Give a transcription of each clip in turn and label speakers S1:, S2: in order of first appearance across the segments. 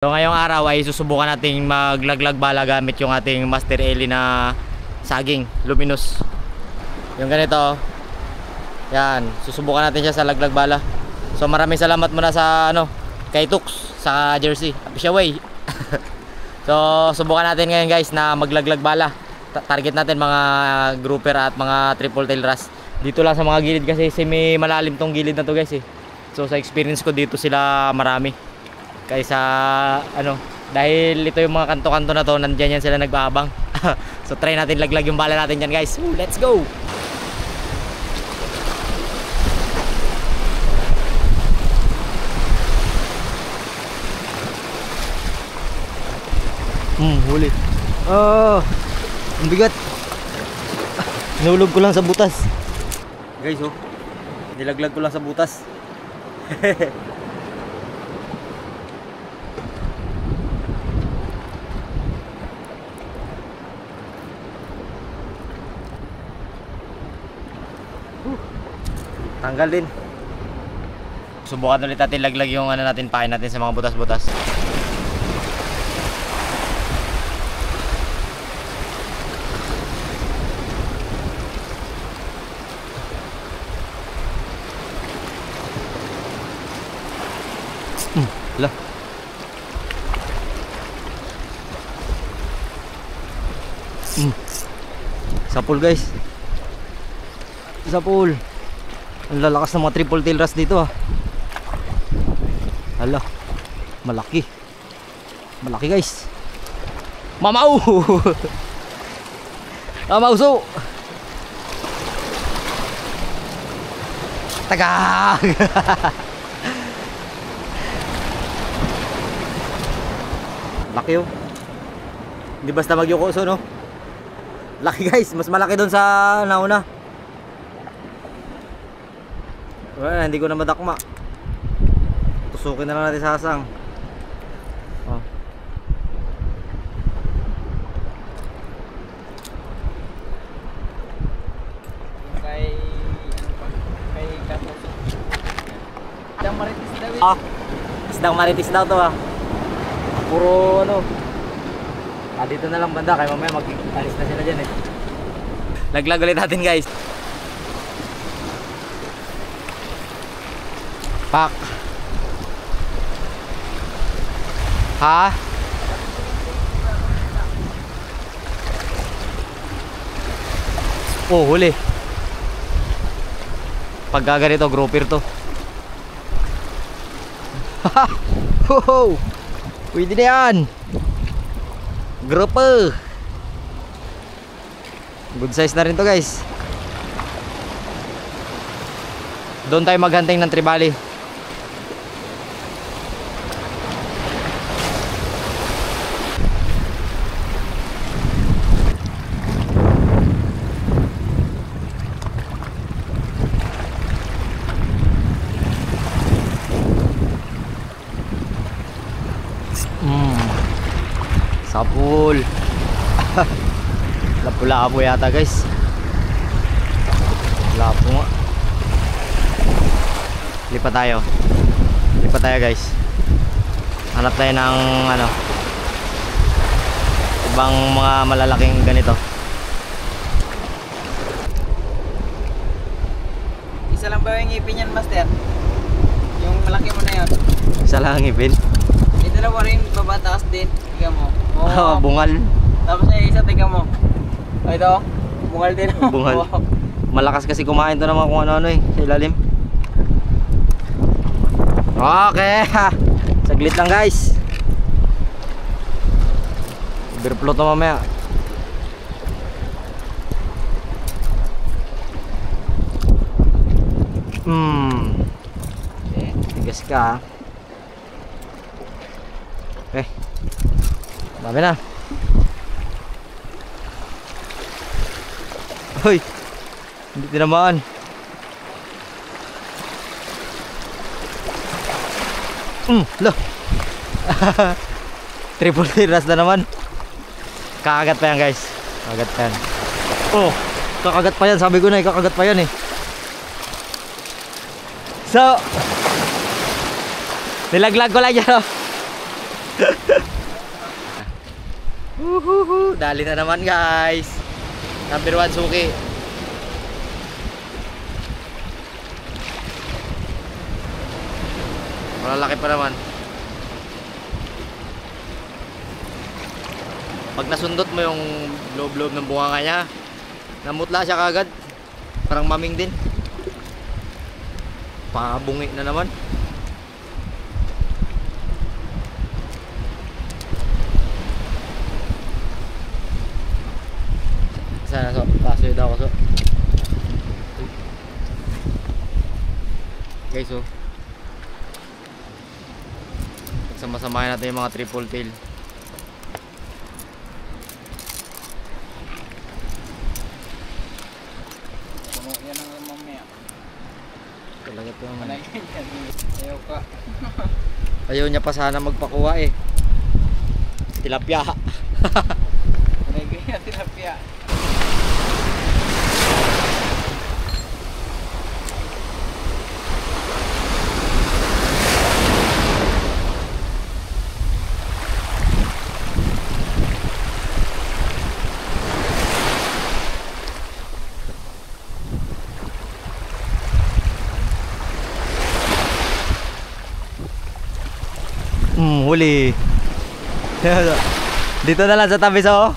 S1: So ngayong araw ay susubukan nating maglaglag bala gamit yung ating Master Eli na saging luminous. Yung ganito. Yan, susubukan natin siya sa laglag bala. So maraming salamat muna sa kay Tux sa Jersey. Apisya way. So subukan natin ngayon guys na maglaglag bala. Target natin mga grouper at mga triple tail wrasse. Dito lang sa mga gilid kasi semi malalim tong gilid na to guys eh. So sa experience ko dito sila marami. Kaysa dahil ito yung mga kanto-kanto na to, nandiyan yan sila nagbaabang. So try natin laglag yung bala natin dyan guys. Ooh, let's go. Huli. Ang bigat. Nahulog ko lang sa butas. Guys, nilaglag ko lang sa butas. Tanggal din. Subukan ulit natin laglag yung natin, pain natin sa mga butas-butas. Lah. Sapul guys. Sapul. Ang lalakas ng mga triple tail wrasse dito Hala. Malaki. Malaki guys. Mamaw. Mamauso. Tagag. Laki Hindi basta magyukoso Laki guys. Mas malaki doon sa nauna. Hindi ko na madakma. Tusukin na lang natin sa hasang.
S2: Isdang maritis daw
S1: Isdang maritis daw to Puro dito na lang banda. Kaya mamaya mag-alis na sila dyan Laglag ulit natin guys. Pak. Ha? Huli. Pag ganito, grouper to. Ho! Pwede na yan. Grouper. Good size na rin to guys. Doon tayo maghanteng ng tribali. Sapul. Lapu-lapu yata guys. Lapu nga. Lipat tayo. Lipat tayo guys. Hanap tayo ng ibang mga malalaking ganito.
S2: Isa lang ba yung ngipin yan, Master? Yung malaki mo na yun.
S1: Isa lang ang ngipin.
S2: May dalawa rin babataas din. Tingnan mo.
S1: Bungal.
S2: Tapos isa tingnan mo. Ito, bungal din.
S1: Bungal. Malakas kasi kumain to naman kung ano-ano sa ilalim. Okay. Saglit lang guys. Overflow to mamaya. Tigas ka Okay. Dami na. Hoy. Hindi tinamaan. Loh. Triple tail wrasse na naman. Kakagat pa yan guys. Kakagat pa yan. Kakagat pa yan. Sabi ko na kakagat pa yan So nilaglag ko lang yan Woohoo! Dali na naman guys. Number 1 suki. Malalaki pa naman. Pag nasundot mo yung loob-loob ng bunganga niya, namutla siya kagad. Parang maming din. Pabungi na naman. Sana so, pasoy daw ako so. Guys oh. Pagsama-samahin natin yung mga triple tail.
S2: Puno yan ang mamaya.
S1: Talaga ito naman.
S2: Ayaw ka.
S1: Ayaw niya pa sana magpakuha eh. Tilapia.
S2: Panay tilapia.
S1: Huli. Dito na lang sa tabi sa oh.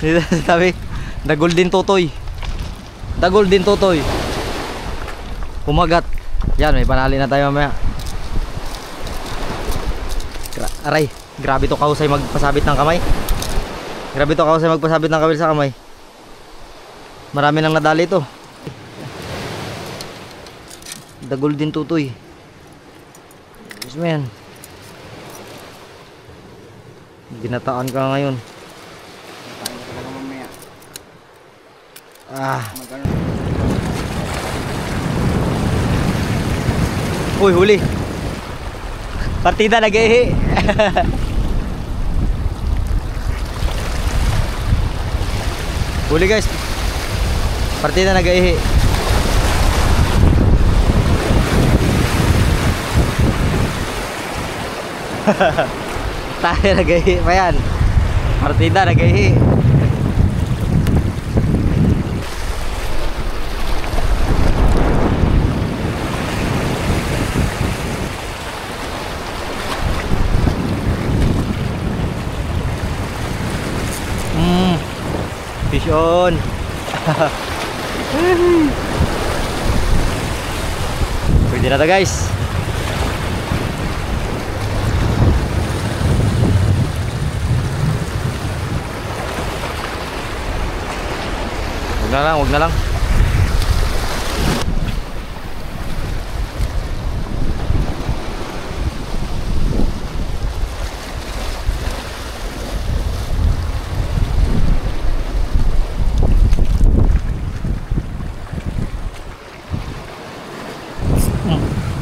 S1: Dito sa tabi. The golden totoy. The golden totoy. Kumagat. Yan, may panali na tayo mamaya. Aray, grabe to kahusay magpasabit ng kamay. Grabe to kahusay magpasabit ng kamay sa kamay. Marami nang nadali ito. The golden totoy. Yes man. Ginataan ka ngayon.
S2: Paano ka talaga mamaya?
S1: Ah.
S2: Magano?
S1: Uy, huli. Partida nag-ihi. Huli guys. Partida nag-ihi. Tayo nag-ihi pa yan. Partida nag-ihi. Fish on. Pwede na to guys. Wag na lang.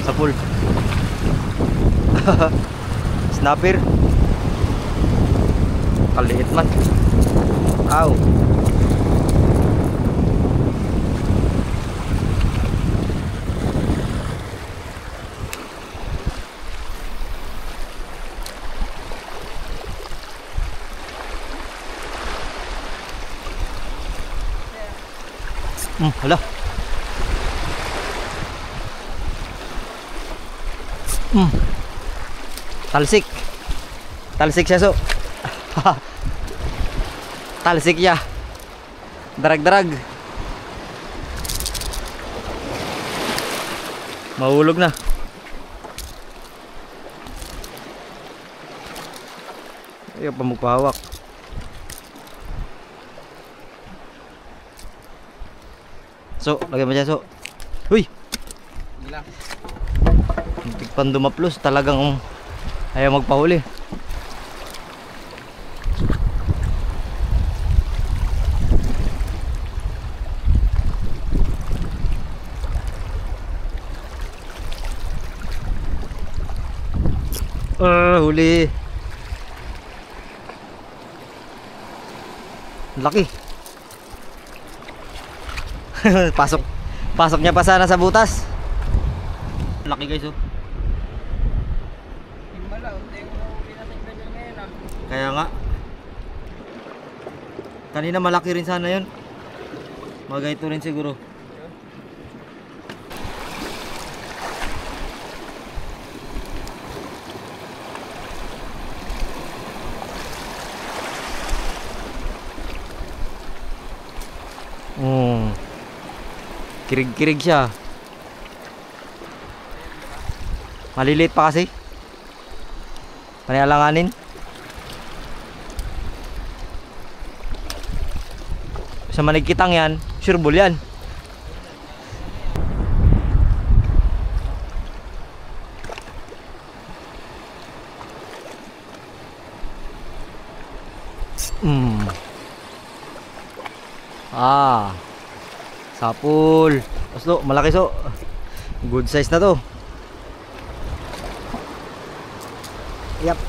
S1: Sa pool. Snapper. Kaliit man. Aw. Hala. Talsik. Talsik siya so. Talsik siya. Darag-darag. Mahulog na. Ayaw pa magpahawak. So, lagyan mo dyan so. Uy!
S2: Gila.
S1: Tigpan dumaplos. Talagang ayaw magpahuli. Huli. Laki. Pasok niya pa sana sa butas. Laki guys oh.
S2: Himbala, unti yung mahuli natin ganyan ngayon ah.
S1: Kaya nga. Kanina malaki rin sana yun. Mga ito rin siguro. Kirig-kirig siya. Maliliit pa kasi. Panialanganin. Sa manigkitang yan, sure bull yan. Sapul. Oslo, malaki so. Good size na to. Yap.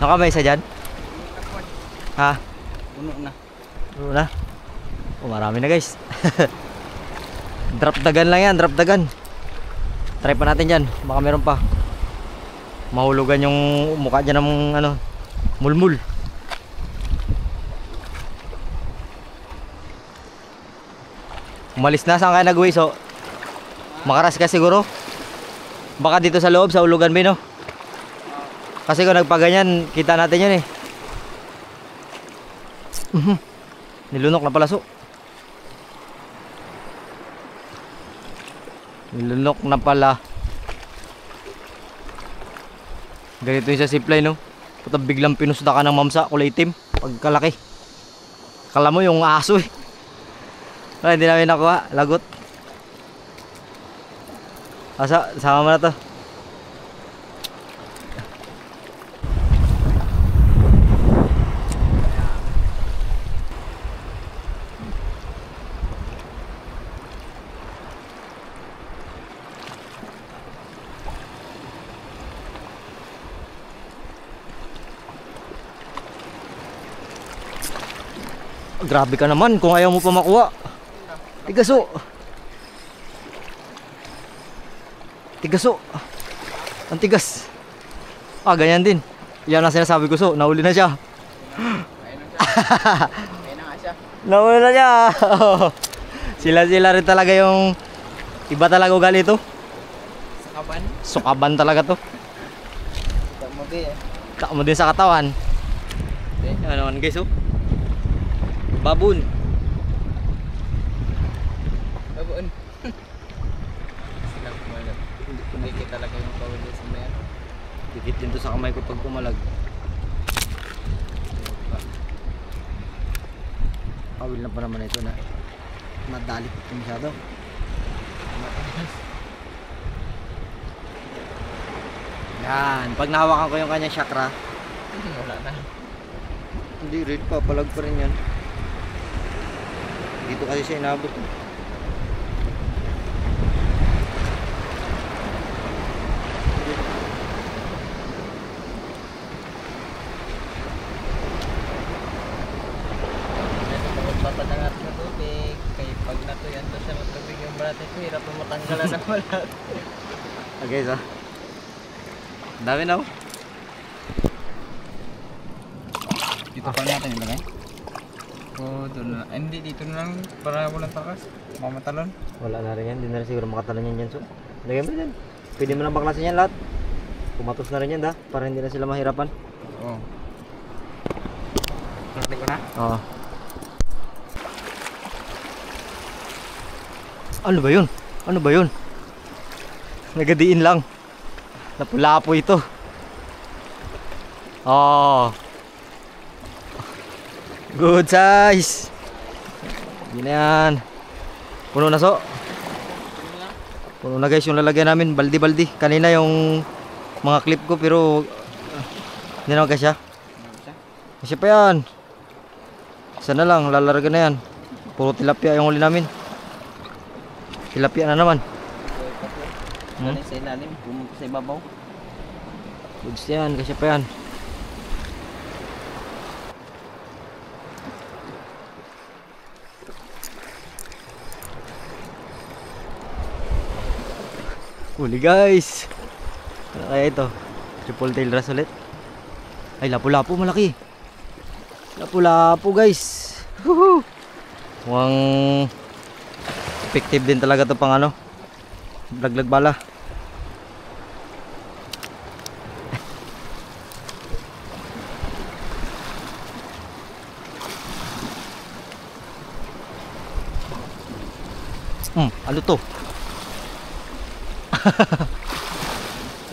S1: Nakamay isa dyan? Ha?
S2: Puno na.
S1: Puno na? Oh, marami na guys. Drop dagan lang yan, drop dagan. Try pa natin dyan, baka meron pa. Mahulugan yung mukha dyan ng ano, mulmul. Umalis na, saan kaya nag-uwi? So, makaras ka siguro. Baka dito sa loob, sa ulugan ba no? Kasi kung nagpaganyan, kita natin yun eh. Nilunok na pala so. Nilunok na pala. Ganito yung sa zipline no. Puta biglang pinusda ka ng mamsa, kulay itim. Pagkalaki. Kala mo yung aso eh. Ay, hindi namin nakuha, lagot. Asa, sama mo na to. Grabe ka naman kung ayaw mo pa makuha. Tigaso. Tigaso. Ang tigas. Ganyan din. Yan ang sinasabi ko so. Nahuli na siya.
S2: Ayun na nga siya.
S1: Nahuli na siya. Sila rin talaga yung iba talaga ugali ito.
S2: Sakaban.
S1: Sukaban talaga to.
S2: Ito mo din eh.
S1: Taka mo din sa katawan. Yan naman guys oh. Babun.
S2: Babun. Silang kumalag. Dikit talaga yung bawal din sa mayan.
S1: Dikit din to sa kamay ko pag kumalag. Awil na pa naman ito na madali ito masyado. Yan, pag nahawakan ko yung kanyang chakra,
S2: Wala na.
S1: hindi rin, papalag pa rin yan. Dito kasi siya inabot.
S2: Papadangat na tubig. Kaya pag natuyan to siya ng tubig yung balat ito, hirap na matanggalan ng balat.
S1: Okay, so. Ang dami na oh.
S2: Dito pa natin ilagay? O doon na. Hindi, dito na lang para walang takas. Mamatalon.
S1: Wala na rin yan, hindi na rin siguro makatalon yan dyan. So, lagay mo dyan. Pwede mo nang baklasin yan lahat. Pumatos na rin yan da, para hindi na sila mahirapan.
S2: Oo. Nakli ko na?
S1: Oo. Ano ba yun? Ano ba yun? Nagadiin lang. Napula po ito. Oh. Good size. Yun na yan. Puno na so. Puno na guys yung lalagyan namin. Baldi-baldi. Kanina yung mga clip ko pero hindi naman kasya. Kasi pa yan. Isa na lang. Lalarga na yan. Puro tilapia yung huli namin. Tilapia na naman.
S2: Ano sa ilalim? Pumunta sa ibabaw.
S1: Goods yan. Kasi pa yan. Huli guys. Ano kaya ito? Triple tail wrasse ulit. Ay, lapu-lapu malaki. Lapu-lapu guys. Woohoo! Mukhang effective din talaga to pang ano, laglag bala. Ano to?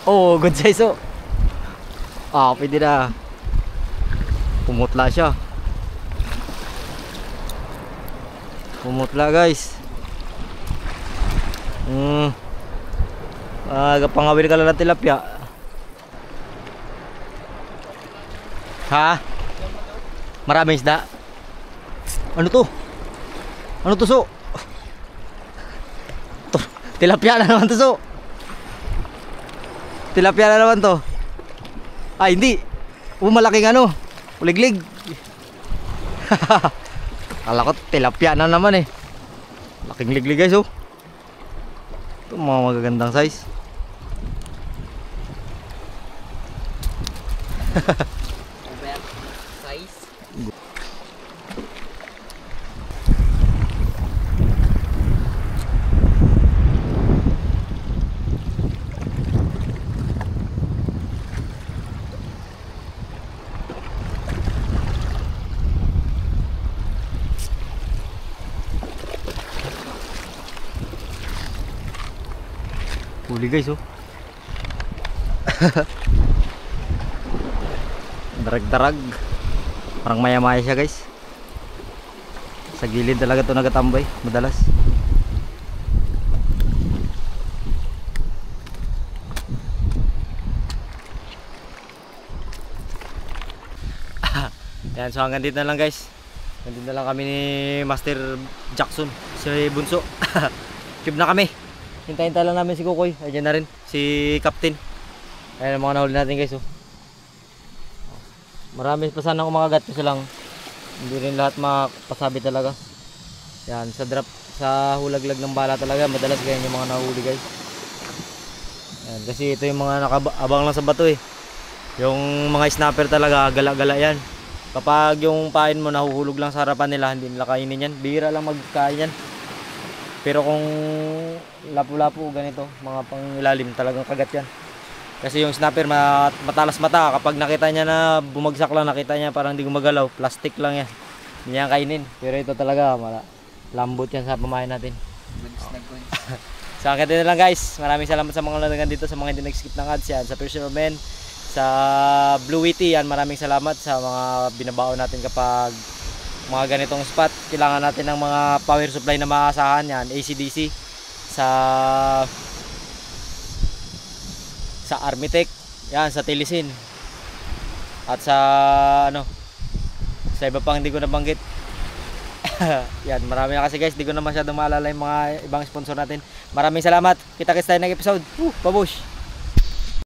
S1: Oh, good size oh. Pwede na. Pumutla siya. Pumutla guys. Pangawil ka lang ng tilapia. Ha? Maraming isda? Ano to? Ano to so? Tilapia na naman to so. Tilapia na naman to. Ay hindi. Malaking ano, uliglig. Kala ko tilapia na naman eh. Laking liglig guys oh. Ito mga magagandang size.
S2: Size.
S1: Huli guys oh. Darag-darag. Parang maya-maya siya guys. Sa gilid talaga to nagatambay madalas. Yan, so hanggang dito na lang guys. Hanggang dito na lang kami ni Master Jackson, si Bunso. Cube na kami. Hintayin lang namin si Kukoy. Ayan na rin si Captain. Ayan ang mga nahuli natin guys oh. Marami pa sana kumakagat kasi lang hindi rin lahat mapasabi talaga. Yan, sa drop, sa hulaglag ng bala talaga madalas ganyan yung mga nahuli guys. Yan, kasi ito yung mga nakabang lang sa bato eh. Yung mga snapper talaga gala-gala yan. Kapag yung pain mo nahuhulog lang sa harapan nila, hindi nila kainin yan. Bihira lang magkain yan. Pero kung lapu-lapu ganito, mga pangilalim talagang kagat yan. Kasi yung snapper matalas mata, kapag nakita niya na bumagsak lang, nakita niya parang hindi gumagalaw, plastic lang yan. Hindi niya kainin. Pero ito talaga, lambot yan sa pamahay natin. So hanggang dito lang guys. Maraming salamat sa mga nanonood dito, sa mga hindi nag-skip ng ads yan. Sa Personal Men, sa Blue Witty yan, maraming salamat sa mga binabaon natin kapag mga ganitong spot. Kailangan natin ng mga power supply na maasahan yan, AC/DC sa Armitech yan, sa Telesin at sa sa iba pang hindi ko nabanggit. Yan, marami na kasi guys, hindi ko na masyadong maalala yung mga ibang sponsor natin. Maraming salamat, kita-kits tayo ng episode. Babush!